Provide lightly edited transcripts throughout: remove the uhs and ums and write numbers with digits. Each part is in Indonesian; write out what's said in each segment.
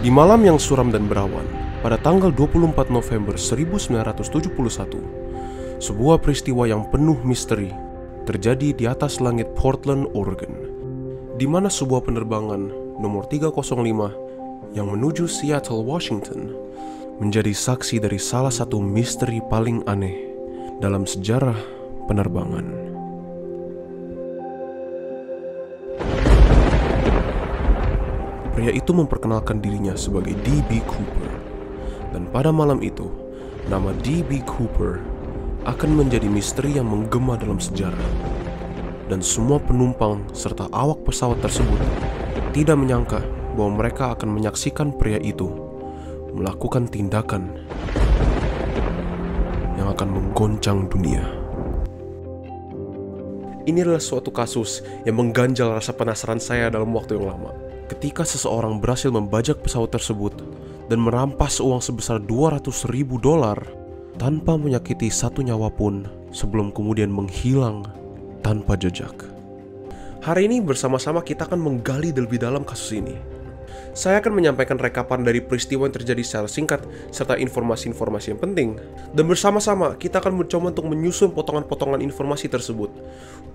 Di malam yang suram dan berawan, pada tanggal 24 November 1971, sebuah peristiwa yang penuh misteri terjadi di atas langit Portland, Oregon, di mana sebuah penerbangan nomor 305 yang menuju Seattle, Washington, menjadi saksi dari salah satu misteri paling aneh dalam sejarah penerbangan. Pria itu memperkenalkan dirinya sebagai D.B. Cooper, dan pada malam itu, nama D.B. Cooper akan menjadi misteri yang menggema dalam sejarah. Dan semua penumpang serta awak pesawat tersebut tidak menyangka bahwa mereka akan menyaksikan pria itu melakukan tindakan yang akan menggoncang dunia. Ini adalah suatu kasus yang mengganjal rasa penasaran saya dalam waktu yang lama. Ketika seseorang berhasil membajak pesawat tersebut dan merampas uang sebesar $200.000 tanpa menyakiti satu nyawa pun sebelum kemudian menghilang tanpa jejak. Hari ini bersama-sama kita akan menggali lebih dalam kasus ini. Saya akan menyampaikan rekapan dari peristiwa yang terjadi secara singkat serta informasi-informasi yang penting. Dan bersama-sama kita akan mencoba untuk menyusun potongan-potongan informasi tersebut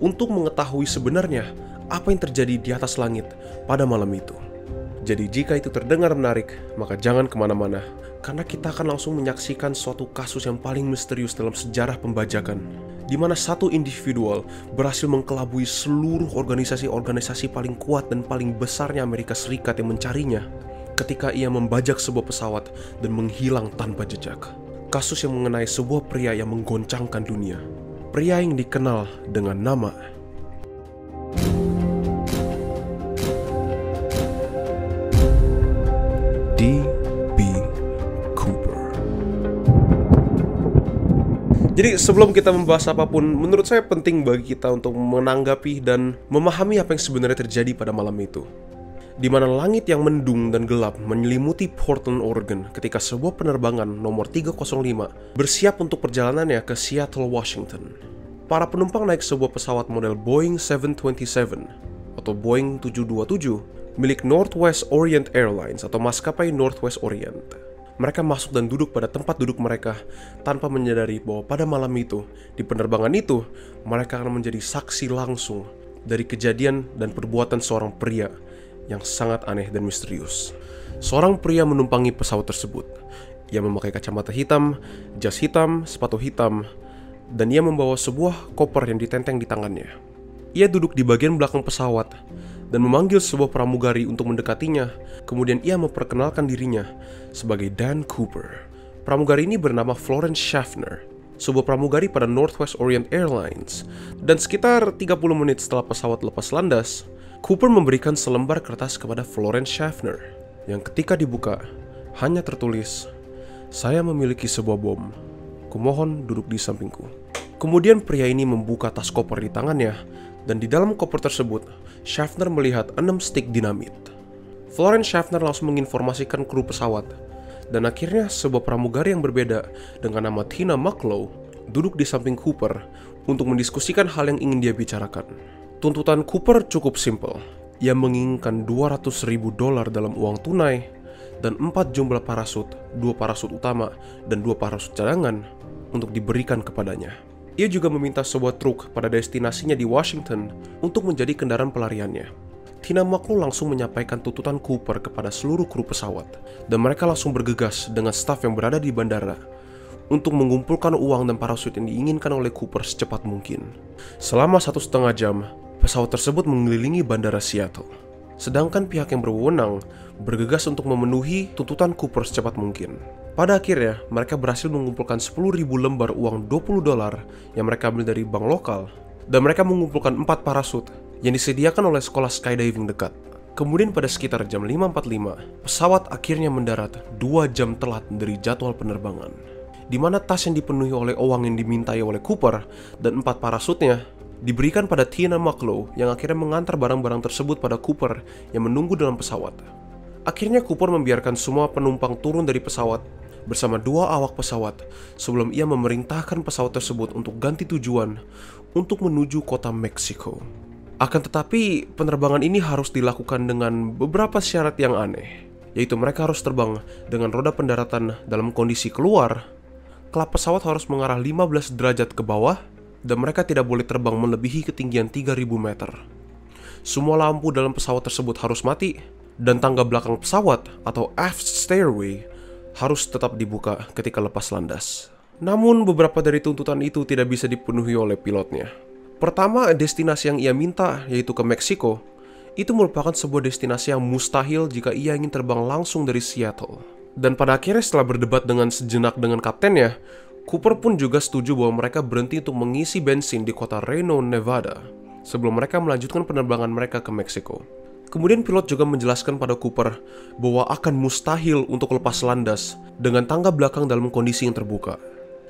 untuk mengetahui sebenarnya apa yang terjadi di atas langit pada malam itu. Jadi jika itu terdengar menarik, maka jangan kemana-mana, karena kita akan langsung menyaksikan suatu kasus yang paling misterius dalam sejarah pembajakan, di mana satu individual berhasil mengkelabui seluruh organisasi-organisasi paling kuat dan paling besarnya Amerika Serikat yang mencarinya ketika ia membajak sebuah pesawat dan menghilang tanpa jejak. Kasus yang mengenai sebuah pria yang menggoncangkan dunia. Pria yang dikenal dengan nama D.B. Cooper. Jadi sebelum kita membahas apapun, menurut saya penting bagi kita untuk menanggapi dan memahami apa yang sebenarnya terjadi pada malam itu, di mana langit yang mendung dan gelap menyelimuti Portland, Oregon ketika sebuah penerbangan nomor 305 bersiap untuk perjalanannya ke Seattle, Washington. Para penumpang naik sebuah pesawat model Boeing 727 atau Boeing 727 milik Northwest Orient Airlines atau maskapai Northwest Orient. Mereka masuk dan duduk pada tempat duduk mereka tanpa menyadari bahwa pada malam itu, di penerbangan itu, mereka akan menjadi saksi langsung dari kejadian dan perbuatan seorang pria yang sangat aneh dan misterius. Seorang pria menumpangi pesawat tersebut. Ia memakai kacamata hitam, jas hitam, sepatu hitam, dan ia membawa sebuah koper yang ditenteng di tangannya. Ia duduk di bagian belakang pesawat dan memanggil sebuah pramugari untuk mendekatinya. Kemudian ia memperkenalkan dirinya sebagai Dan Cooper. Pramugari ini bernama Florence Schaffner, sebuah pramugari pada Northwest Orient Airlines. Dan sekitar 30 menit setelah pesawat lepas landas, Cooper memberikan selembar kertas kepada Florence Schaffner, yang ketika dibuka hanya tertulis, "Saya memiliki sebuah bom. Kumohon duduk di sampingku." Kemudian pria ini membuka tas koper di tangannya, dan di dalam koper tersebut, Schaffner melihat 6 stik dinamit. Florence Schaffner langsung menginformasikan kru pesawat, dan akhirnya sebuah pramugari yang berbeda dengan nama Tina Mucklow duduk di samping Cooper untuk mendiskusikan hal yang ingin dia bicarakan. Tuntutan Cooper cukup simpel. Ia menginginkan $200.000 dalam uang tunai dan 4 jumlah parasut, 2 parasut utama dan 2 parasut cadangan untuk diberikan kepadanya. Ia juga meminta sebuah truk pada destinasinya di Washington untuk menjadi kendaraan pelariannya. Tina Mucklow langsung menyampaikan tuntutan Cooper kepada seluruh kru pesawat, dan mereka langsung bergegas dengan staf yang berada di bandara untuk mengumpulkan uang dan parasut yang diinginkan oleh Cooper secepat mungkin. Selama 1,5 jam, pesawat tersebut mengelilingi bandara Seattle. Sedangkan pihak yang berwenang bergegas untuk memenuhi tuntutan Cooper secepat mungkin. Pada akhirnya, mereka berhasil mengumpulkan 10.000 lembar uang $20 yang mereka ambil dari bank lokal, dan mereka mengumpulkan 4 parasut yang disediakan oleh sekolah skydiving dekat. Kemudian pada sekitar jam 5.45, pesawat akhirnya mendarat 2 jam telat dari jadwal penerbangan, di mana tas yang dipenuhi oleh uang yang dimintai oleh Cooper dan 4 parasutnya diberikan pada Tina Mucklow yang akhirnya mengantar barang-barang tersebut pada Cooper yang menunggu dalam pesawat. Akhirnya Cooper membiarkan semua penumpang turun dari pesawat bersama 2 awak pesawat sebelum ia memerintahkan pesawat tersebut untuk ganti tujuan untuk menuju kota Meksiko. Akan tetapi, penerbangan ini harus dilakukan dengan beberapa syarat yang aneh. yaitu mereka harus terbang dengan roda pendaratan dalam kondisi keluar, klep pesawat harus mengarah 15 derajat ke bawah, dan mereka tidak boleh terbang melebihi ketinggian 3.000 meter. Semua lampu dalam pesawat tersebut harus mati, dan tangga belakang pesawat atau aft stairway harus tetap dibuka ketika lepas landas. Namun beberapa dari tuntutan itu tidak bisa dipenuhi oleh pilotnya. Pertama, destinasi yang ia minta, yaitu ke Meksiko, itu merupakan sebuah destinasi yang mustahil jika ia ingin terbang langsung dari Seattle. Dan pada akhirnya setelah berdebat dengan sejenak dengan kaptennya, Cooper pun juga setuju bahwa mereka berhenti untuk mengisi bensin di kota Reno, Nevada, sebelum mereka melanjutkan penerbangan mereka ke Meksiko. Kemudian pilot juga menjelaskan pada Cooper bahwa akan mustahil untuk lepas landas dengan tangga belakang dalam kondisi yang terbuka.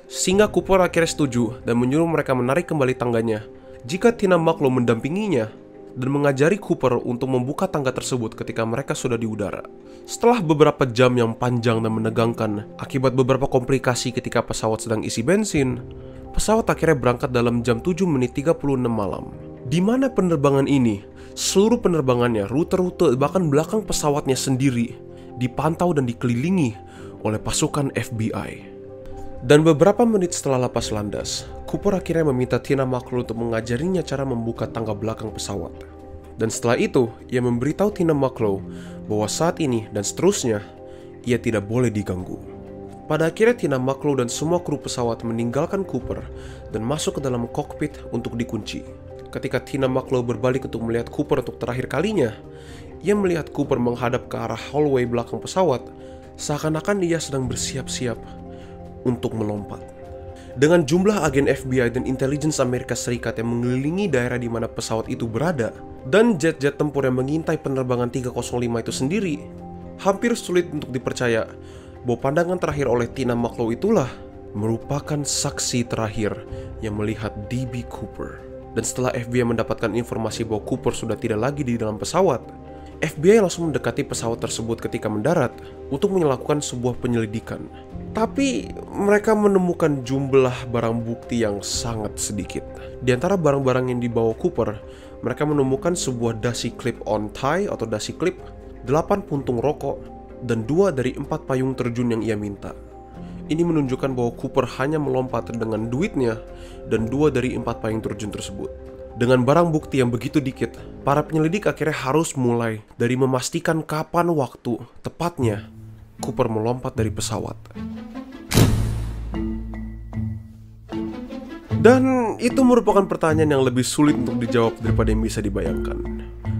Sehingga Cooper akhirnya setuju dan menyuruh mereka menarik kembali tangganya jika Tina Mucklow mendampinginya, dan mengajari Cooper untuk membuka tangga tersebut ketika mereka sudah di udara. Setelah beberapa jam yang panjang dan menegangkan akibat beberapa komplikasi ketika pesawat sedang isi bensin, pesawat akhirnya berangkat dalam jam 7:36 malam. Di mana penerbangan ini, seluruh penerbangannya, rute-rute, bahkan belakang pesawatnya sendiri dipantau dan dikelilingi oleh pasukan FBI. Dan beberapa menit setelah lepas landas, Cooper akhirnya meminta Tina Mucklow untuk mengajarinya cara membuka tangga belakang pesawat. Dan setelah itu, ia memberitahu Tina Mucklow bahwa saat ini dan seterusnya, ia tidak boleh diganggu. Pada akhirnya Tina Mucklow dan semua kru pesawat meninggalkan Cooper dan masuk ke dalam kokpit untuk dikunci. Ketika Tina Mucklow berbalik untuk melihat Cooper untuk terakhir kalinya, ia melihat Cooper menghadap ke arah hallway belakang pesawat, seakan-akan ia sedang bersiap-siap untuk melompat. Dengan jumlah agen FBI dan Intelligence Amerika Serikat yang mengelilingi daerah di mana pesawat itu berada, dan jet-jet tempur yang mengintai penerbangan 305 itu sendiri, hampir sulit untuk dipercaya bahwa pandangan terakhir oleh Tina Mucklow itulah merupakan saksi terakhir yang melihat D.B. Cooper. Dan setelah FBI mendapatkan informasi bahwa Cooper sudah tidak lagi di dalam pesawat, FBI langsung mendekati pesawat tersebut ketika mendarat untuk melakukan sebuah penyelidikan. Tapi mereka menemukan jumlah barang bukti yang sangat sedikit. Di antara barang-barang yang dibawa Cooper, mereka menemukan sebuah dasi clip-on tie atau dasi clip, 8 puntung rokok, dan 2 dari 4 payung terjun yang ia minta. Ini menunjukkan bahwa Cooper hanya melompat dengan duitnya dan 2 dari 4 payung terjun tersebut. Dengan barang bukti yang begitu dikit, para penyelidik akhirnya harus mulai dari memastikan kapan waktu tepatnya Cooper melompat dari pesawat. Dan itu merupakan pertanyaan yang lebih sulit untuk dijawab daripada yang bisa dibayangkan.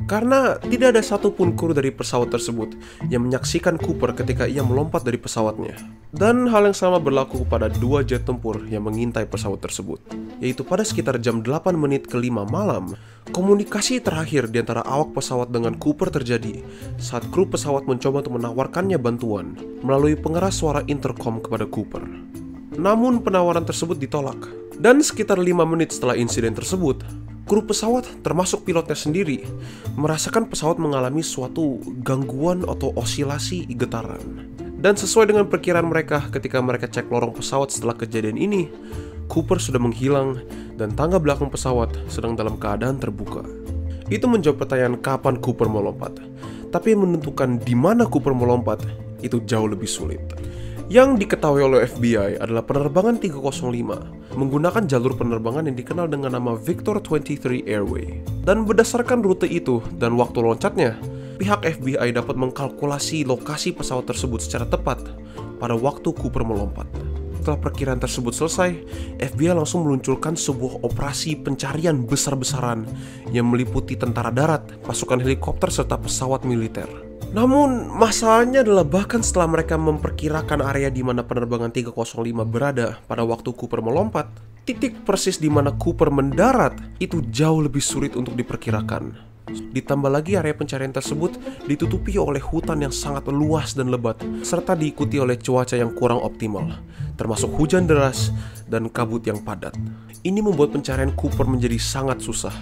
Karena tidak ada satupun kru dari pesawat tersebut yang menyaksikan Cooper ketika ia melompat dari pesawatnya. Dan hal yang sama berlaku kepada 2 jet tempur yang mengintai pesawat tersebut. Yaitu pada sekitar jam 8 menit ke 5 malam, komunikasi terakhir di antara awak pesawat dengan Cooper terjadi saat kru pesawat mencoba untuk menawarkannya bantuan melalui pengeras suara intercom kepada Cooper. Namun penawaran tersebut ditolak. Dan sekitar 5 menit setelah insiden tersebut, kru pesawat, termasuk pilotnya sendiri, merasakan pesawat mengalami suatu gangguan atau osilasi getaran. Dan sesuai dengan perkiraan mereka ketika mereka cek lorong pesawat setelah kejadian ini, Cooper sudah menghilang dan tangga belakang pesawat sedang dalam keadaan terbuka. Itu menjawab pertanyaan kapan Cooper melompat. Tapi menentukan di mana Cooper melompat, itu jauh lebih sulit. Yang diketahui oleh FBI adalah penerbangan 305 menggunakan jalur penerbangan yang dikenal dengan nama Victor 23 Airway. Dan berdasarkan rute itu dan waktu loncatnya, pihak FBI dapat mengkalkulasi lokasi pesawat tersebut secara tepat pada waktu Cooper melompat. Setelah perkiraan tersebut selesai, FBI langsung meluncurkan sebuah operasi pencarian besar-besaran yang meliputi tentara darat, pasukan helikopter, serta pesawat militer. Namun, masalahnya adalah bahkan setelah mereka memperkirakan area di mana penerbangan 305 berada pada waktu Cooper melompat, titik persis di mana Cooper mendarat itu jauh lebih sulit untuk diperkirakan. Ditambah lagi area pencarian tersebut ditutupi oleh hutan yang sangat luas dan lebat, serta diikuti oleh cuaca yang kurang optimal, termasuk hujan deras dan kabut yang padat. Ini membuat pencarian Cooper menjadi sangat susah.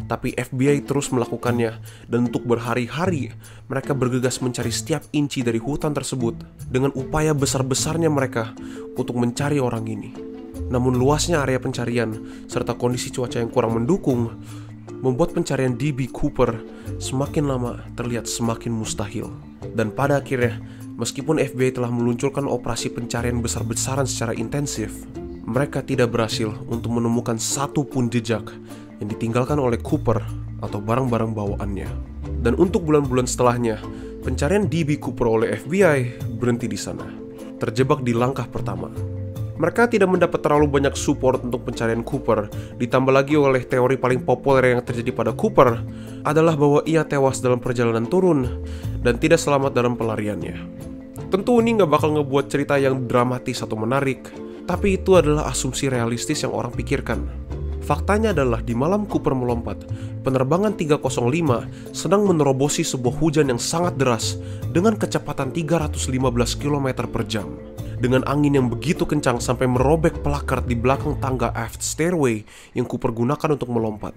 Tapi FBI terus melakukannya, dan untuk berhari-hari mereka bergegas mencari setiap inci dari hutan tersebut dengan upaya besar-besarnya mereka untuk mencari orang ini. Namun luasnya area pencarian serta kondisi cuaca yang kurang mendukung membuat pencarian DB Cooper semakin lama terlihat semakin mustahil. Dan pada akhirnya, meskipun FBI telah meluncurkan operasi pencarian besar-besaran secara intensif, mereka tidak berhasil untuk menemukan satu pun jejak yang ditinggalkan oleh Cooper atau barang-barang bawaannya. Dan untuk bulan-bulan setelahnya, pencarian DB Cooper oleh FBI berhenti di sana, terjebak di langkah pertama. Mereka tidak mendapat terlalu banyak support untuk pencarian Cooper, ditambah lagi oleh teori paling populer yang terjadi pada Cooper adalah bahwa ia tewas dalam perjalanan turun dan tidak selamat dalam pelariannya. Tentu ini nggak bakal ngebuat cerita yang dramatis atau menarik, tapi itu adalah asumsi realistis yang orang pikirkan. Faktanya adalah di malam Cooper melompat, penerbangan 305 sedang menerobosi sebuah hujan yang sangat deras dengan kecepatan 315 km per jam. Dengan angin yang begitu kencang sampai merobek pelakard di belakang tangga aft stairway yang Cooper gunakan untuk melompat.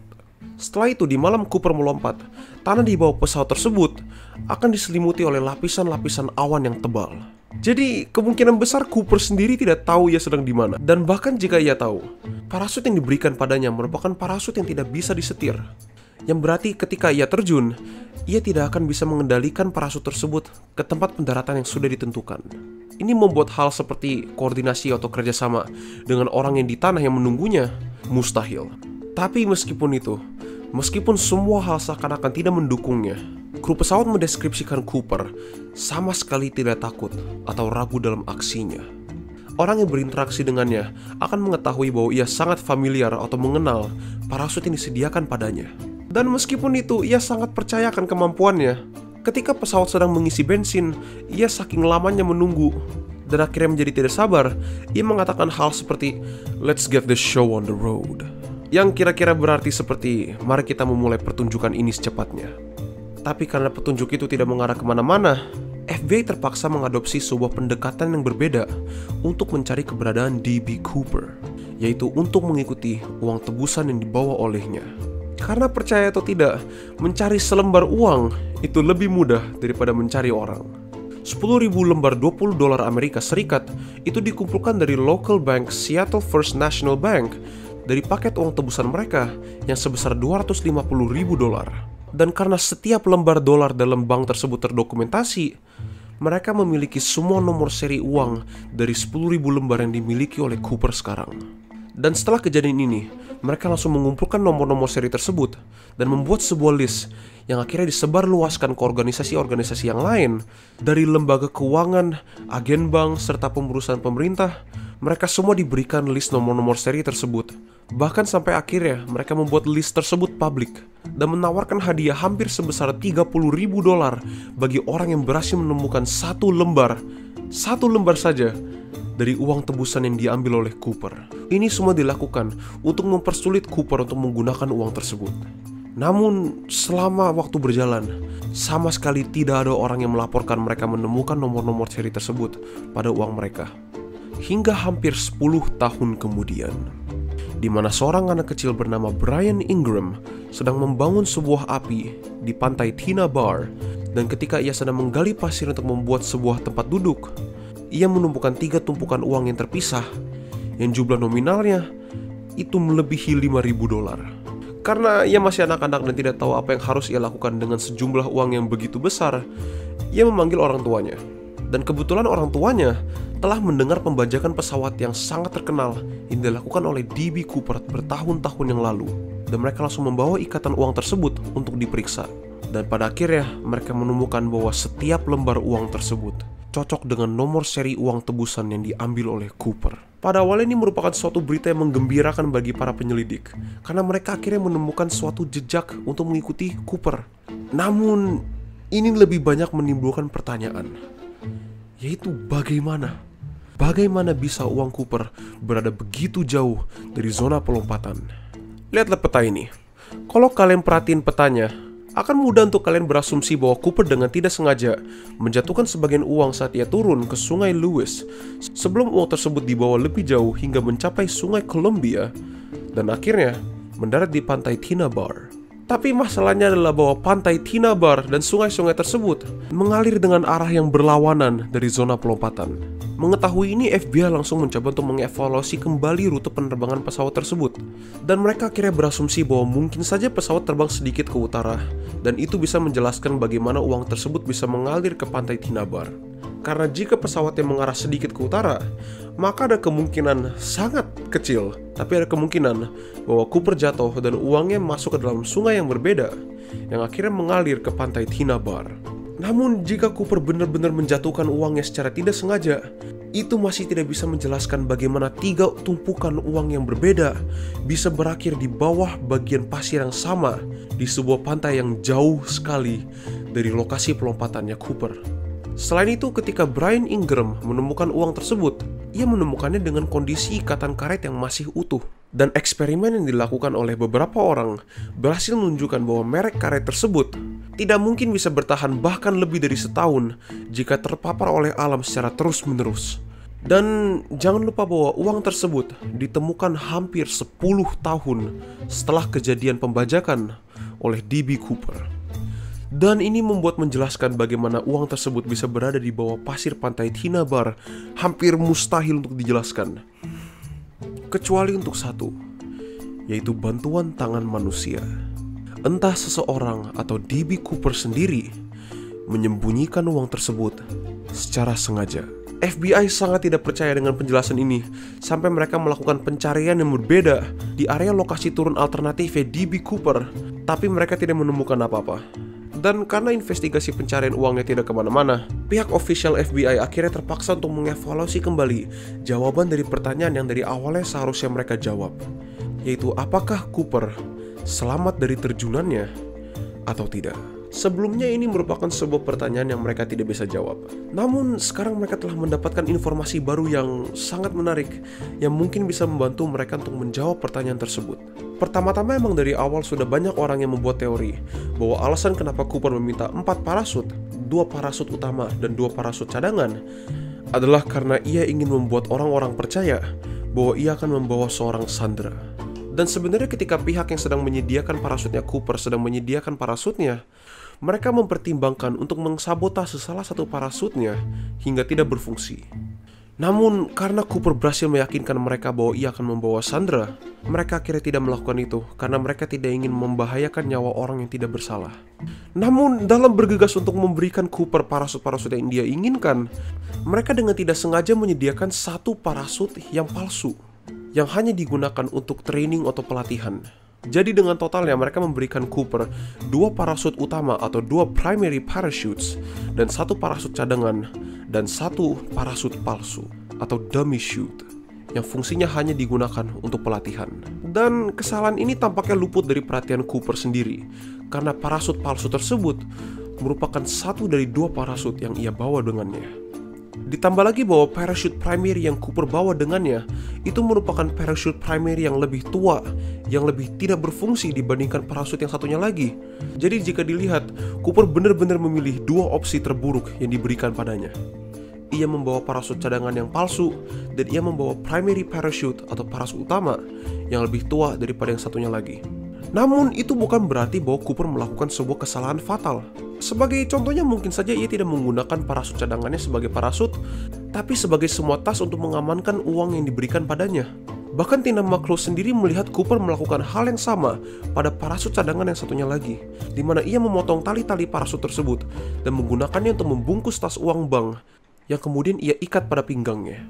Setelah itu, di malam Cooper melompat, tanah di bawah pesawat tersebut akan diselimuti oleh lapisan-lapisan awan yang tebal. Jadi, kemungkinan besar Cooper sendiri tidak tahu ia sedang di mana. Dan bahkan jika ia tahu, parasut yang diberikan padanya merupakan parasut yang tidak bisa disetir. Yang berarti ketika ia terjun, ia tidak akan bisa mengendalikan parasut tersebut ke tempat pendaratan yang sudah ditentukan. Ini membuat hal seperti koordinasi atau kerjasama dengan orang yang di tanah yang menunggunya mustahil. Tapi meskipun semua hal seakan-akan tidak mendukungnya, kru pesawat mendeskripsikan Cooper sama sekali tidak takut atau ragu dalam aksinya. Orang yang berinteraksi dengannya akan mengetahui bahwa ia sangat familiar atau mengenal parasut yang disediakan padanya. Dan meskipun itu, ia sangat percaya akan kemampuannya. Ketika pesawat sedang mengisi bensin, ia saking lamanya menunggu dan akhirnya menjadi tidak sabar. Ia mengatakan hal seperti, "Let's get the show on the road." Yang kira-kira berarti seperti, mari kita memulai pertunjukan ini secepatnya. Tapi karena petunjuk itu tidak mengarah kemana-mana, FBI terpaksa mengadopsi sebuah pendekatan yang berbeda untuk mencari keberadaan DB Cooper, yaitu untuk mengikuti uang tebusan yang dibawa olehnya. Karena percaya atau tidak, mencari selembar uang itu lebih mudah daripada mencari orang. 10.000 lembar $20 Amerika Serikat itu dikumpulkan dari local bank Seattle First National Bank dari paket uang tebusan mereka yang sebesar $250.000. Dan karena setiap lembar dolar dalam bank tersebut terdokumentasi, mereka memiliki semua nomor seri uang dari 10.000 lembar yang dimiliki oleh Cooper sekarang. Dan setelah kejadian ini, mereka langsung mengumpulkan nomor-nomor seri tersebut dan membuat sebuah list yang akhirnya disebarluaskan ke organisasi-organisasi yang lain. Dari lembaga keuangan, agen bank, serta pemberusahaan pemerintah, mereka semua diberikan list nomor-nomor seri tersebut. Bahkan sampai akhirnya mereka membuat list tersebut publik dan menawarkan hadiah hampir sebesar $30.000 bagi orang yang berhasil menemukan satu lembar saja dari uang tebusan yang diambil oleh Cooper. Ini semua dilakukan untuk mempersulit Cooper untuk menggunakan uang tersebut. Namun, selama waktu berjalan, sama sekali tidak ada orang yang melaporkan mereka menemukan nomor-nomor seri tersebut pada uang mereka. Hingga hampir 10 tahun kemudian, di mana seorang anak kecil bernama Brian Ingram sedang membangun sebuah api di pantai Tina Bar, dan ketika ia sedang menggali pasir untuk membuat sebuah tempat duduk, ia menemukan 3 tumpukan uang yang terpisah, yang jumlah nominalnya itu melebihi $5.000. Karena ia masih anak-anak dan tidak tahu apa yang harus ia lakukan dengan sejumlah uang yang begitu besar, ia memanggil orang tuanya. Dan kebetulan orang tuanya telah mendengar pembajakan pesawat yang sangat terkenal yang dilakukan oleh DB Cooper bertahun-tahun yang lalu. Dan mereka langsung membawa ikatan uang tersebut untuk diperiksa. Dan pada akhirnya mereka menemukan bahwa setiap lembar uang tersebut cocok dengan nomor seri uang tebusan yang diambil oleh Cooper. Pada awalnya ini merupakan suatu berita yang menggembirakan bagi para penyelidik, karena mereka akhirnya menemukan suatu jejak untuk mengikuti Cooper. Namun, ini lebih banyak menimbulkan pertanyaan, yaitu bagaimana bisa uang Cooper berada begitu jauh dari zona pelompatan? Lihatlah peta ini. Kalau kalian perhatiin petanya, akan mudah untuk kalian berasumsi bahwa Cooper dengan tidak sengaja menjatuhkan sebagian uang saat ia turun ke sungai Lewis sebelum uang tersebut dibawa lebih jauh hingga mencapai sungai Columbia dan akhirnya mendarat di pantai Tina Bar. Tapi masalahnya adalah bahwa pantai Tinabar dan sungai-sungai tersebut mengalir dengan arah yang berlawanan dari zona pelompatan. Mengetahui ini, FBI langsung mencoba untuk mengevaluasi kembali rute penerbangan pesawat tersebut. Dan mereka akhirnya berasumsi bahwa mungkin saja pesawat terbang sedikit ke utara, dan itu bisa menjelaskan bagaimana uang tersebut bisa mengalir ke pantai Tinabar. Karena jika pesawatnya mengarah sedikit ke utara, maka ada kemungkinan sangat kecil, tapi ada kemungkinan bahwa Cooper jatuh dan uangnya masuk ke dalam sungai yang berbeda, yang akhirnya mengalir ke pantai Tinabar. Namun jika Cooper benar-benar menjatuhkan uangnya secara tidak sengaja, itu masih tidak bisa menjelaskan bagaimana 3 tumpukan uang yang berbeda bisa berakhir di bawah bagian pasir yang sama di sebuah pantai yang jauh sekali dari lokasi pelompatannya Cooper. Selain itu, ketika Brian Ingram menemukan uang tersebut, ia menemukannya dengan kondisi ikatan karet yang masih utuh. Dan eksperimen yang dilakukan oleh beberapa orang berhasil menunjukkan bahwa merek karet tersebut tidak mungkin bisa bertahan bahkan lebih dari setahun jika terpapar oleh alam secara terus-menerus. Dan jangan lupa bahwa uang tersebut ditemukan hampir 10 tahun setelah kejadian pembajakan oleh D.B. Cooper. Dan ini membuat menjelaskan bagaimana uang tersebut bisa berada di bawah pasir pantai Tinabar hampir mustahil untuk dijelaskan. Kecuali untuk satu, yaitu bantuan tangan manusia. Entah seseorang atau D.B. Cooper sendiri menyembunyikan uang tersebut secara sengaja. FBI sangat tidak percaya dengan penjelasan ini, sampai mereka melakukan pencarian yang berbeda di area lokasi turun alternatifnya D.B. Cooper, tapi mereka tidak menemukan apa-apa. Dan karena investigasi pencarian uangnya tidak kemana-mana, pihak official FBI akhirnya terpaksa untuk mengevaluasi kembali jawaban dari pertanyaan yang dari awalnya seharusnya mereka jawab, yaitu apakah Cooper selamat dari terjunannya atau tidak. Sebelumnya ini merupakan sebuah pertanyaan yang mereka tidak bisa jawab. Namun sekarang mereka telah mendapatkan informasi baru yang sangat menarik, yang mungkin bisa membantu mereka untuk menjawab pertanyaan tersebut. Pertama-tama emang dari awal sudah banyak orang yang membuat teori bahwa alasan kenapa Cooper meminta 4 parasut, 2 parasut utama dan 2 parasut cadangan, adalah karena ia ingin membuat orang-orang percaya bahwa ia akan membawa seorang sandera. Dan sebenarnya ketika pihak yang sedang menyediakan parasutnya Cooper sedang menyediakan parasutnya, mereka mempertimbangkan untuk mengsabotase salah satu parasutnya hingga tidak berfungsi. Namun karena Cooper berhasil meyakinkan mereka bahwa ia akan membawa sandera, mereka akhirnya tidak melakukan itu karena mereka tidak ingin membahayakan nyawa orang yang tidak bersalah. Namun dalam bergegas untuk memberikan Cooper parasut-parasut yang dia inginkan, mereka dengan tidak sengaja menyediakan 1 parasut yang palsu, yang hanya digunakan untuk training atau pelatihan. Jadi dengan totalnya mereka memberikan Cooper 2 parasut utama atau 2 primary parachutes dan 1 parasut cadangan dan 1 parasut palsu atau dummy chute yang fungsinya hanya digunakan untuk pelatihan. Dan kesalahan ini tampaknya luput dari perhatian Cooper sendiri karena parasut palsu tersebut merupakan 1 dari 2 parasut yang ia bawa dengannya. Ditambah lagi bahwa parachute primary yang Cooper bawa dengannya itu merupakan parachute primary yang lebih tua, yang lebih tidak berfungsi dibandingkan parachute yang satunya lagi. Jadi jika dilihat, Cooper benar-benar memilih 2 opsi terburuk yang diberikan padanya. Ia membawa parachute cadangan yang palsu, dan ia membawa primary parachute atau parachute utama yang lebih tua daripada yang satunya lagi. Namun itu bukan berarti bahwa Cooper melakukan sebuah kesalahan fatal. Sebagai contohnya, mungkin saja ia tidak menggunakan parasut cadangannya sebagai parasut, tapi sebagai semua tas untuk mengamankan uang yang diberikan padanya. Bahkan Tina McCloud sendiri melihat Cooper melakukan hal yang sama pada parasut cadangan yang satunya lagi, di mana ia memotong tali-tali parasut tersebut dan menggunakannya untuk membungkus tas uang bank yang kemudian ia ikat pada pinggangnya.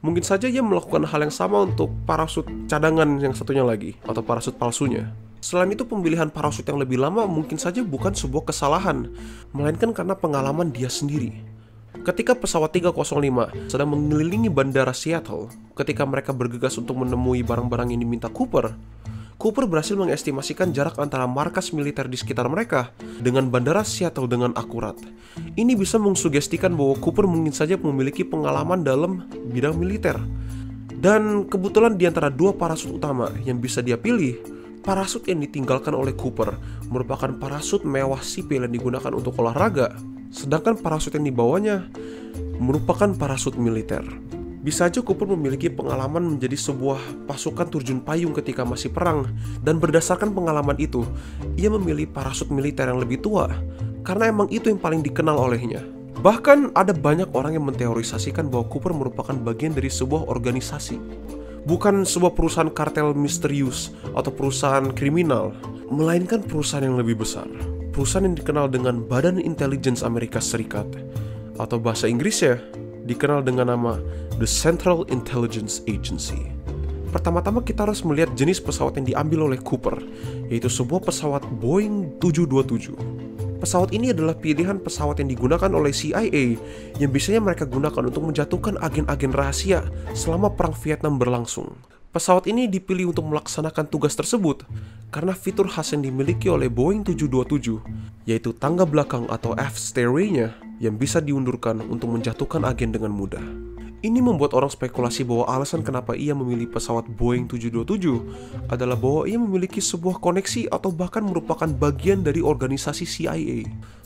Mungkin saja ia melakukan hal yang sama untuk parasut cadangan yang satunya lagi, atau parasut palsunya. Selain itu, pemilihan parasut yang lebih lama mungkin saja bukan sebuah kesalahan, melainkan karena pengalaman dia sendiri. Ketika pesawat 305 sedang mengelilingi bandara Seattle, ketika mereka bergegas untuk menemui barang-barang yang diminta Cooper berhasil mengestimasikan jarak antara markas militer di sekitar mereka dengan bandara Seattle dengan akurat. Ini bisa mengsugestikan bahwa Cooper mungkin saja memiliki pengalaman dalam bidang militer. Dan kebetulan di antara 2 parasut utama yang bisa dia pilih, parasut yang ditinggalkan oleh Cooper merupakan parasut mewah sipil yang digunakan untuk olahraga, sedangkan parasut yang dibawanya merupakan parasut militer. Bisa aja Cooper memiliki pengalaman menjadi sebuah pasukan terjun payung ketika masih perang, dan berdasarkan pengalaman itu, ia memilih parasut militer yang lebih tua, karena emang itu yang paling dikenal olehnya. Bahkan ada banyak orang yang menteorisasikan bahwa Cooper merupakan bagian dari sebuah organisasi. Bukan sebuah perusahaan kartel misterius atau perusahaan kriminal, melainkan perusahaan yang lebih besar. Perusahaan yang dikenal dengan Badan Intelligence Amerika Serikat, atau bahasa Inggrisnya dikenal dengan nama The Central Intelligence Agency. Pertama-tama kita harus melihat jenis pesawat yang diambil oleh Cooper, yaitu sebuah pesawat Boeing 727. Pesawat ini adalah pilihan pesawat yang digunakan oleh CIA yang biasanya mereka gunakan untuk menjatuhkan agen-agen rahasia selama Perang Vietnam berlangsung. Pesawat ini dipilih untuk melaksanakan tugas tersebut karena fitur khas yang dimiliki oleh Boeing 727, yaitu tangga belakang atau aft stairway-nya yang bisa diundurkan untuk menjatuhkan agen dengan mudah. Ini membuat orang spekulasi bahwa alasan kenapa ia memilih pesawat Boeing 727 adalah bahwa ia memiliki sebuah koneksi atau bahkan merupakan bagian dari organisasi CIA.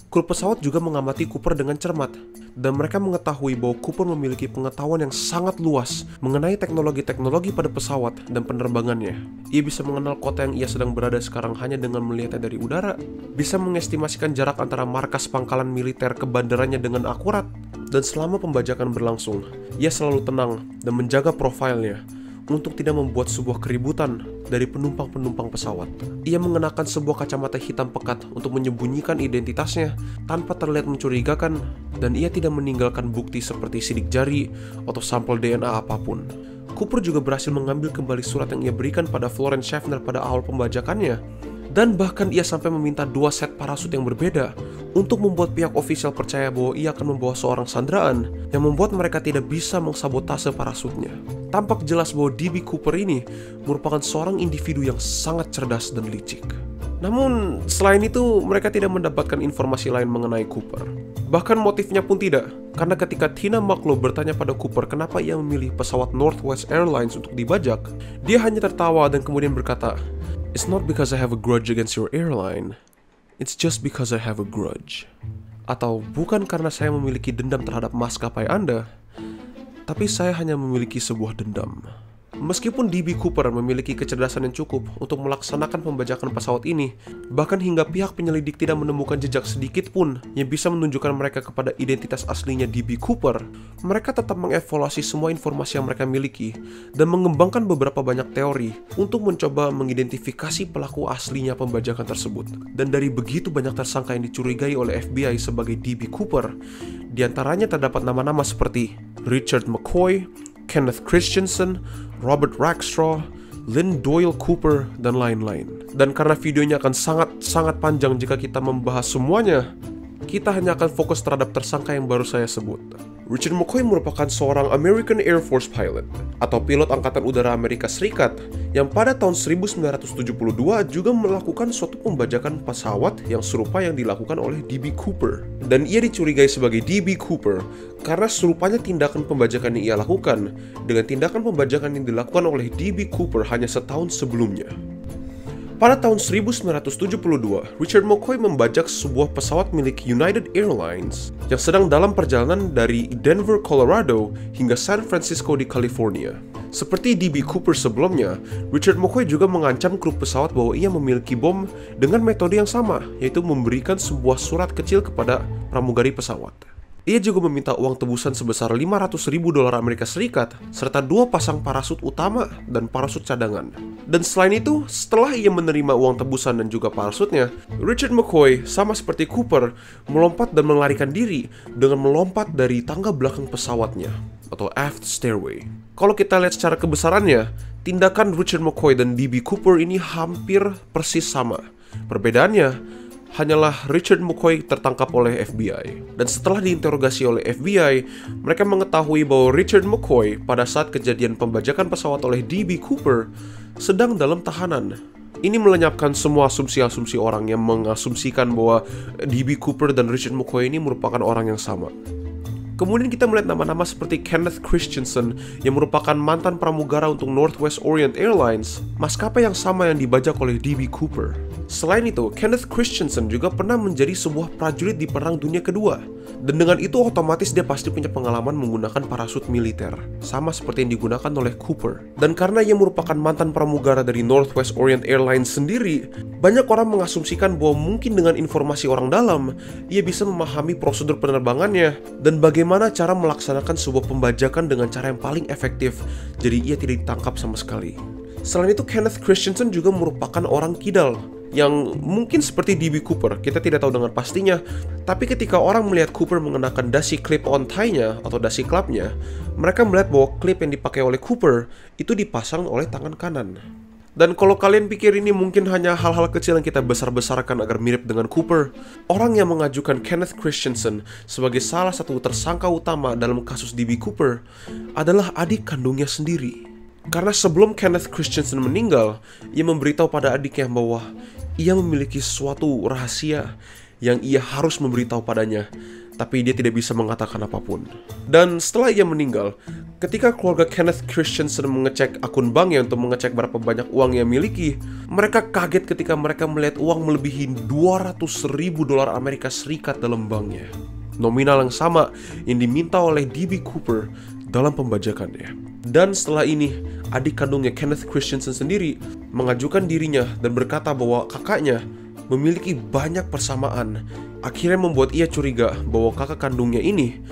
Kru pesawat juga mengamati Cooper dengan cermat, dan mereka mengetahui bahwa Cooper memiliki pengetahuan yang sangat luas mengenai teknologi-teknologi pada pesawat dan penerbangannya. Ia bisa mengenal kota yang ia sedang berada sekarang hanya dengan melihatnya dari udara, bisa mengestimasikan jarak antara markas pangkalan militer ke bandaranya dengan akurat, dan selama pembajakan berlangsung, ia selalu tenang dan menjaga profilnya untuk tidak membuat sebuah keributan dari penumpang-penumpang pesawat. Ia mengenakan sebuah kacamata hitam pekat untuk menyembunyikan identitasnya tanpa terlihat mencurigakan, dan ia tidak meninggalkan bukti seperti sidik jari atau sampel DNA apapun. Cooper juga berhasil mengambil kembali surat yang ia berikan pada Florence Schaffner pada awal pembajakannya, dan bahkan ia sampai meminta 2 set parasut yang berbeda untuk membuat pihak ofisial percaya bahwa ia akan membawa seorang sandraan yang membuat mereka tidak bisa mengsabotase parasutnya. Tampak jelas bahwa D.B. Cooper ini merupakan seorang individu yang sangat cerdas dan licik. Namun, selain itu, mereka tidak mendapatkan informasi lain mengenai Cooper. Bahkan motifnya pun tidak, karena ketika Tina Marklow bertanya pada Cooper kenapa ia memilih pesawat Northwest Airlines untuk dibajak, dia hanya tertawa dan kemudian berkata, "It's not because I have a grudge against your airline. It's just because I have a grudge." Atau, bukan karena saya memiliki dendam terhadap maskapai Anda, tapi saya hanya memiliki sebuah dendam. Meskipun D.B. Cooper memiliki kecerdasan yang cukup untuk melaksanakan pembajakan pesawat ini, bahkan hingga pihak penyelidik tidak menemukan jejak sedikit pun yang bisa menunjukkan mereka kepada identitas aslinya D.B. Cooper, mereka tetap mengevaluasi semua informasi yang mereka miliki dan mengembangkan beberapa banyak teori untuk mencoba mengidentifikasi pelaku aslinya pembajakan tersebut. Dan dari begitu banyak tersangka yang dicurigai oleh FBI sebagai D.B. Cooper, diantaranya terdapat nama-nama seperti Richard McCoy, Kenneth Christensen, Robert Rackstraw, Lynn Doyle Cooper, dan lain-lain. Dan karena videonya akan sangat-sangat panjang jika kita membahas semuanya, kita hanya akan fokus terhadap tersangka yang baru saya sebut. Richard McCoy merupakan seorang American Air Force pilot, atau pilot Angkatan Udara Amerika Serikat, yang pada tahun 1972 juga melakukan suatu pembajakan pesawat yang serupa yang dilakukan oleh D.B. Cooper. Dan ia dicurigai sebagai D.B. Cooper karena serupanya tindakan pembajakan yang ia lakukan dengan tindakan pembajakan yang dilakukan oleh D.B. Cooper hanya setahun sebelumnya. Pada tahun 1972, Richard McCoy membajak sebuah pesawat milik United Airlines yang sedang dalam perjalanan dari Denver, Colorado hingga San Francisco di California. Seperti D.B. Cooper sebelumnya, Richard McCoy juga mengancam kru pesawat bahwa ia memiliki bom dengan metode yang sama, yaitu memberikan sebuah surat kecil kepada pramugari pesawat. Ia juga meminta uang tebusan sebesar $500.000 Amerika Serikat, serta 2 pasang parasut utama dan parasut cadangan. Dan selain itu, setelah ia menerima uang tebusan dan juga parasutnya, Richard McCoy, sama seperti Cooper, melompat dan melarikan diri dengan melompat dari tangga belakang pesawatnya, atau aft stairway. Kalau kita lihat secara kebesarannya, tindakan Richard McCoy dan D.B. Cooper ini hampir persis sama. Perbedaannya hanyalah Richard McCoy tertangkap oleh FBI. Dan setelah diinterogasi oleh FBI, mereka mengetahui bahwa Richard McCoy pada saat kejadian pembajakan pesawat oleh D.B. Cooper sedang dalam tahanan. Ini melenyapkan semua asumsi-asumsi orang yang mengasumsikan bahwa D.B. Cooper dan Richard McCoy ini merupakan orang yang sama. Kemudian kita melihat nama-nama seperti Kenneth Christensen yang merupakan mantan pramugara untuk Northwest Orient Airlines, maskapai yang sama yang dibajak oleh D.B. Cooper. Selain itu, Kenneth Christensen juga pernah menjadi sebuah prajurit di Perang Dunia Kedua. Dan dengan itu otomatis dia pasti punya pengalaman menggunakan parasut militer, sama seperti yang digunakan oleh Cooper. Dan karena ia merupakan mantan pramugara dari Northwest Orient Airlines sendiri, banyak orang mengasumsikan bahwa mungkin dengan informasi orang dalam, ia bisa memahami prosedur penerbangannya dan bagaimana cara melaksanakan sebuah pembajakan dengan cara yang paling efektif, jadi ia tidak ditangkap sama sekali. Selain itu, Kenneth Christensen juga merupakan orang kidal yang mungkin seperti D.B. Cooper, kita tidak tahu dengan pastinya. Tapi ketika orang melihat Cooper mengenakan dasi clip-on tie-nya atau dasi klapnya, mereka melihat bahwa klip yang dipakai oleh Cooper itu dipasang oleh tangan kanan. Dan kalau kalian pikir ini mungkin hanya hal-hal kecil yang kita besar-besarkan agar mirip dengan Cooper, orang yang mengajukan Kenneth Christensen sebagai salah satu tersangka utama dalam kasus D.B. Cooper adalah adik kandungnya sendiri. Karena sebelum Kenneth Christensen meninggal, ia memberitahu pada adiknya bahwa ia memiliki suatu rahasia yang ia harus memberitahu padanya, tapi dia tidak bisa mengatakan apapun. Dan setelah ia meninggal, ketika keluarga Kenneth Christensen mengecek akun banknya untuk mengecek berapa banyak uang yang miliki, mereka kaget ketika mereka melihat uang melebihi $200.000 Amerika Serikat dalam banknya. Nominal yang sama yang diminta oleh D.B. Cooper dalam pembajakannya. Dan setelah ini, adik kandungnya Kenneth Christensen sendiri mengajukan dirinya dan berkata bahwa kakaknya memiliki banyak persamaan. Akhirnya membuat ia curiga bahwa kakak kandungnya ini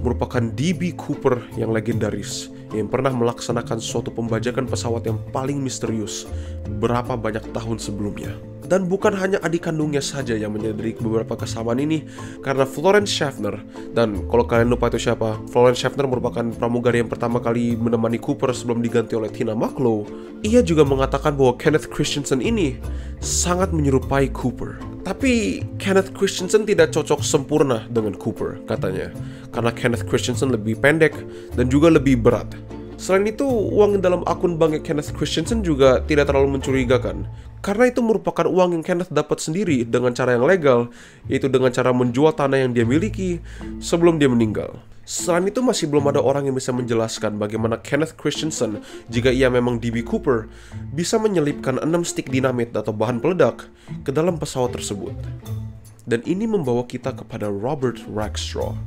merupakan D.B. Cooper yang legendaris, yang pernah melaksanakan suatu pembajakan pesawat yang paling misterius berapa banyak tahun sebelumnya. Dan bukan hanya adik kandungnya saja yang menyadari beberapa kesamaan ini, karena Florence Schaffner, dan kalau kalian lupa itu siapa, Florence Schaffner merupakan pramugari yang pertama kali menemani Cooper sebelum diganti oleh Tina Mucklow. Ia juga mengatakan bahwa Kenneth Christensen ini sangat menyerupai Cooper. Tapi Kenneth Christensen tidak cocok sempurna dengan Cooper, katanya, karena Kenneth Christensen lebih pendek dan juga lebih berat. Selain itu, uang dalam akun banknya Kenneth Christensen juga tidak terlalu mencurigakan, karena itu merupakan uang yang Kenneth dapat sendiri dengan cara yang legal, yaitu dengan cara menjual tanah yang dia miliki sebelum dia meninggal. Selain itu, masih belum ada orang yang bisa menjelaskan bagaimana Kenneth Christensen, jika ia memang D.B. Cooper, bisa menyelipkan 6 stik dinamit atau bahan peledak ke dalam pesawat tersebut. Dan ini membawa kita kepada Robert Rackstraw,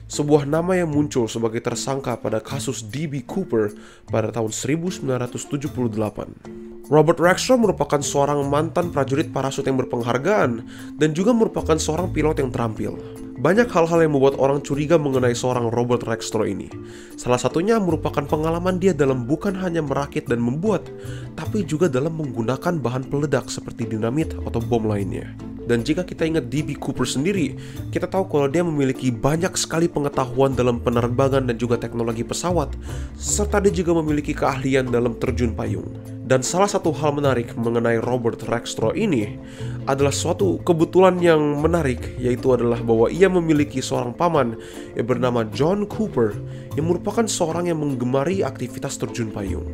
sebuah nama yang muncul sebagai tersangka pada kasus D.B. Cooper pada tahun 1978. Robert Rackstraw merupakan seorang mantan prajurit parasut yang berpenghargaan dan juga merupakan seorang pilot yang terampil. Banyak hal-hal yang membuat orang curiga mengenai seorang Robert Rackstraw ini. Salah satunya merupakan pengalaman dia dalam bukan hanya merakit dan membuat, tapi juga dalam menggunakan bahan peledak seperti dinamit atau bom lainnya. Dan jika kita ingat D.B. Cooper sendiri, kita tahu kalau dia memiliki banyak sekali pengetahuan dalam penerbangan dan juga teknologi pesawat, serta dia juga memiliki keahlian dalam terjun payung. Dan salah satu hal menarik mengenai Robert Rackstraw ini adalah suatu kebetulan yang menarik, yaitu adalah bahwa ia memiliki seorang paman yang bernama John Cooper, yang merupakan seorang yang menggemari aktivitas terjun payung.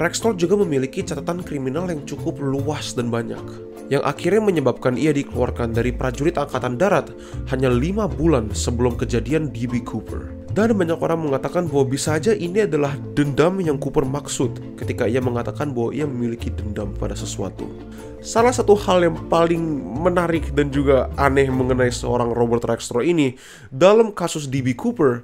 Rackstraw juga memiliki catatan kriminal yang cukup luas dan banyak, yang akhirnya menyebabkan ia dikeluarkan dari prajurit angkatan darat hanya 5 bulan sebelum kejadian D.B. Cooper. Dan banyak orang mengatakan bahwa bisa aja ini adalah dendam yang Cooper maksud ketika ia mengatakan bahwa ia memiliki dendam pada sesuatu. Salah satu hal yang paling menarik dan juga aneh mengenai seorang Robert Rackstraw ini dalam kasus D.B. Cooper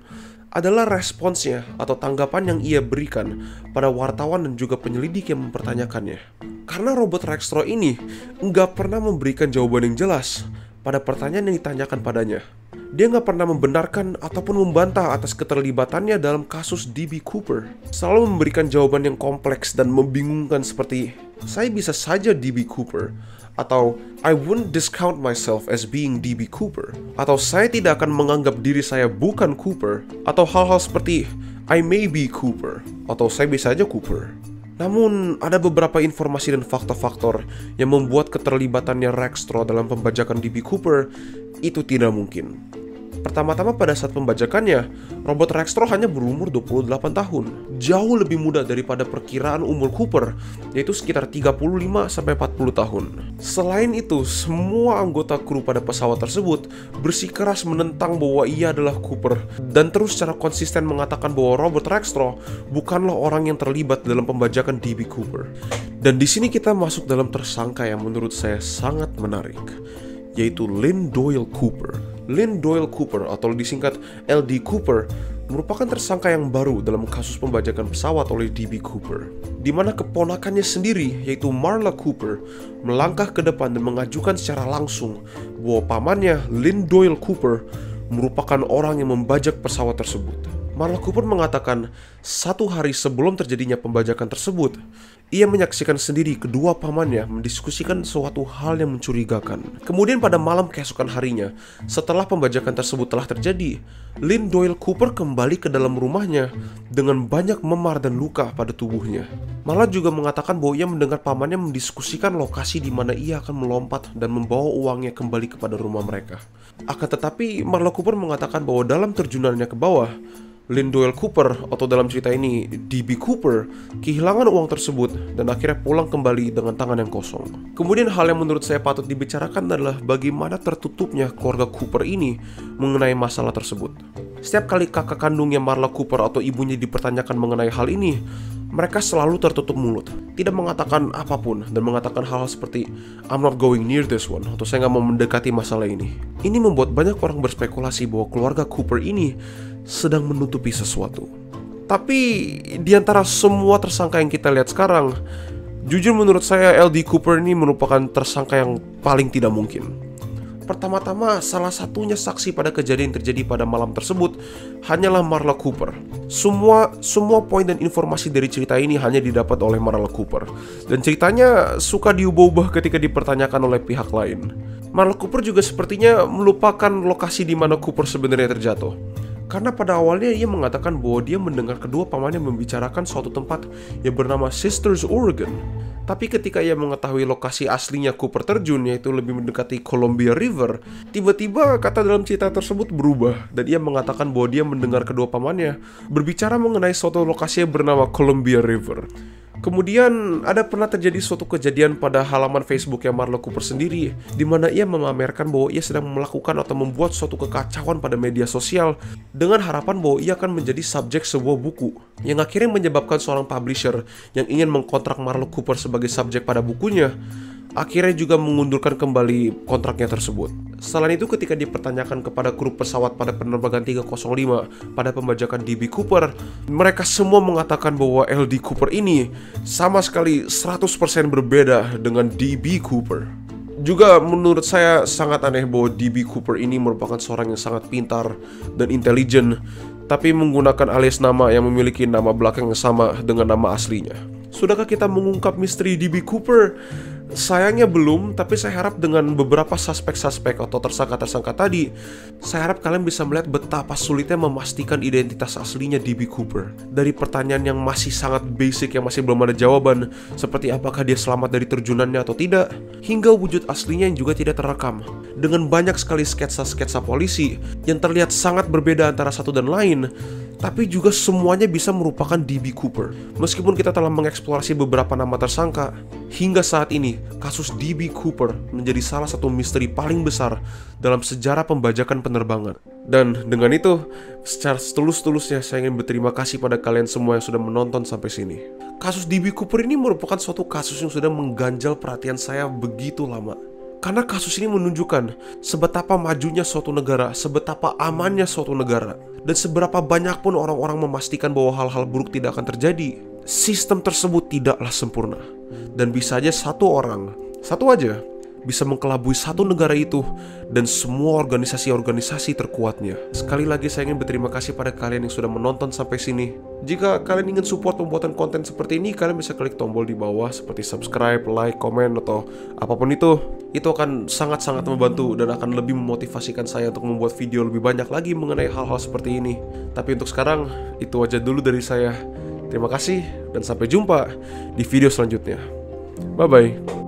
adalah responsnya atau tanggapan yang ia berikan pada wartawan dan juga penyelidik yang mempertanyakannya. Karena Robert Rackstraw ini nggak pernah memberikan jawaban yang jelas pada pertanyaan yang ditanyakan padanya. Dia nggak pernah membenarkan ataupun membantah atas keterlibatannya dalam kasus D.B. Cooper. Selalu memberikan jawaban yang kompleks dan membingungkan seperti, "Saya bisa saja D.B. Cooper," atau "I wouldn't discount myself as being D.B. Cooper," atau "Saya tidak akan menganggap diri saya bukan Cooper," atau hal-hal seperti "I may be Cooper," atau "Saya bisa aja Cooper." Namun, ada beberapa informasi dan faktor-faktor yang membuat keterlibatannya Rackstraw dalam pembajakan D.B. Cooper itu tidak mungkin. Pertama-tama pada saat pembajakannya, robot Rextro hanya berumur 28 tahun. Jauh lebih muda daripada perkiraan umur Cooper, yaitu sekitar 35-40 tahun. Selain itu, semua anggota kru pada pesawat tersebut bersikeras menentang bahwa ia adalah Cooper, dan terus secara konsisten mengatakan bahwa robot Rextro bukanlah orang yang terlibat dalam pembajakan DB Cooper. Dan di sini kita masuk dalam tersangka yang menurut saya sangat menarik, yaitu Lynn Doyle Cooper. Lynn Doyle Cooper atau disingkat LD Cooper merupakan tersangka yang baru dalam kasus pembajakan pesawat oleh DB Cooper, di mana keponakannya sendiri yaitu Marla Cooper melangkah ke depan dan mengajukan secara langsung bahwa pamannya Lynn Doyle Cooper merupakan orang yang membajak pesawat tersebut. Marla Cooper mengatakan 1 hari sebelum terjadinya pembajakan tersebut, ia menyaksikan sendiri kedua pamannya mendiskusikan suatu hal yang mencurigakan. Kemudian pada malam keesokan harinya, setelah pembajakan tersebut telah terjadi, Lynn Doyle Cooper kembali ke dalam rumahnya dengan banyak memar dan luka pada tubuhnya. Marla juga mengatakan bahwa ia mendengar pamannya mendiskusikan lokasi di mana ia akan melompat dan membawa uangnya kembali kepada rumah mereka. Akan tetapi, Marla Cooper mengatakan bahwa dalam terjunannya ke bawah, Lynn Doyle Cooper, atau dalam cerita ini DB Cooper, kehilangan uang tersebut dan akhirnya pulang kembali dengan tangan yang kosong. Kemudian hal yang menurut saya patut dibicarakan adalah bagaimana tertutupnya keluarga Cooper ini mengenai masalah tersebut. Setiap kali kakak kandungnya Marla Cooper atau ibunya dipertanyakan mengenai hal ini, mereka selalu tertutup mulut, tidak mengatakan apapun, dan mengatakan hal-hal seperti I'm not going near this one, atau saya nggak mau mendekati masalah ini. Ini membuat banyak orang berspekulasi bahwa keluarga Cooper ini sedang menutupi sesuatu. Tapi di antara semua tersangka yang kita lihat sekarang, jujur menurut saya LD Cooper ini merupakan tersangka yang paling tidak mungkin. Pertama-tama, salah satunya saksi pada kejadian yang terjadi pada malam tersebut hanyalah Marla Cooper. Semua poin dan informasi dari cerita ini hanya didapat oleh Marla Cooper, dan ceritanya suka diubah-ubah ketika dipertanyakan oleh pihak lain. Marla Cooper juga sepertinya melupakan lokasi di mana Cooper sebenarnya terjatuh. Karena pada awalnya ia mengatakan bahwa dia mendengar kedua pamannya membicarakan suatu tempat yang bernama Sisters, Oregon. Tapi ketika ia mengetahui lokasi aslinya Cooper terjun, yaitu lebih mendekati Columbia River, tiba-tiba kata dalam cerita tersebut berubah, dan ia mengatakan bahwa dia mendengar kedua pamannya berbicara mengenai suatu lokasi yang bernama Columbia River. Kemudian ada pernah terjadi suatu kejadian pada halaman Facebook yang Marla Cooper sendiri, di mana ia memamerkan bahwa ia sedang melakukan atau membuat suatu kekacauan pada media sosial dengan harapan bahwa ia akan menjadi subjek sebuah buku, yang akhirnya menyebabkan seorang publisher yang ingin mengkontrak Marla Cooper sebagai subjek pada bukunya akhirnya juga mengundurkan kembali kontraknya tersebut. Selain itu, ketika dipertanyakan kepada kru pesawat pada penerbangan 305 pada pembajakan DB Cooper, mereka semua mengatakan bahwa LD Cooper ini sama sekali 100% berbeda dengan DB Cooper. Juga menurut saya sangat aneh bahwa DB Cooper ini merupakan seorang yang sangat pintar dan intelijen, tapi menggunakan alias nama yang memiliki nama belakang yang sama dengan nama aslinya. Sudahkah kita mengungkap misteri DB Cooper? Sayangnya belum, tapi saya harap dengan beberapa suspek-suspek atau tersangka-tersangka tadi, saya harap kalian bisa melihat betapa sulitnya memastikan identitas aslinya DB Cooper. Dari pertanyaan yang masih sangat basic yang masih belum ada jawaban, seperti apakah dia selamat dari terjunannya atau tidak, hingga wujud aslinya yang juga tidak terekam. Dengan banyak sekali sketsa-sketsa polisi yang terlihat sangat berbeda antara satu dan lain, tapi juga semuanya bisa merupakan DB Cooper. Meskipun kita telah mengeksplorasi beberapa nama tersangka, hingga saat ini kasus DB Cooper menjadi salah satu misteri paling besar dalam sejarah pembajakan penerbangan. Dan dengan itu, secara setulus-tulusnya saya ingin berterima kasih pada kalian semua yang sudah menonton sampai sini. Kasus DB Cooper ini merupakan suatu kasus yang sudah mengganjal perhatian saya begitu lama. Karena kasus ini menunjukkan sebetapa majunya suatu negara, sebetapa amannya suatu negara, dan seberapa banyak pun orang-orang memastikan bahwa hal-hal buruk tidak akan terjadi. Sistem tersebut tidaklah sempurna, dan bisa aja satu orang, satu aja, bisa mengkelabui satu negara itu dan semua organisasi-organisasi terkuatnya. Sekali lagi saya ingin berterima kasih pada kalian yang sudah menonton sampai sini. Jika kalian ingin support pembuatan konten seperti ini, kalian bisa klik tombol di bawah seperti subscribe, like, komen, atau apapun itu. Itu akan sangat-sangat membantu dan akan lebih memotivasikan saya untuk membuat video lebih banyak lagi mengenai hal-hal seperti ini. Tapi untuk sekarang, itu aja dulu dari saya. Terima kasih dan sampai jumpa di video selanjutnya. Bye-bye.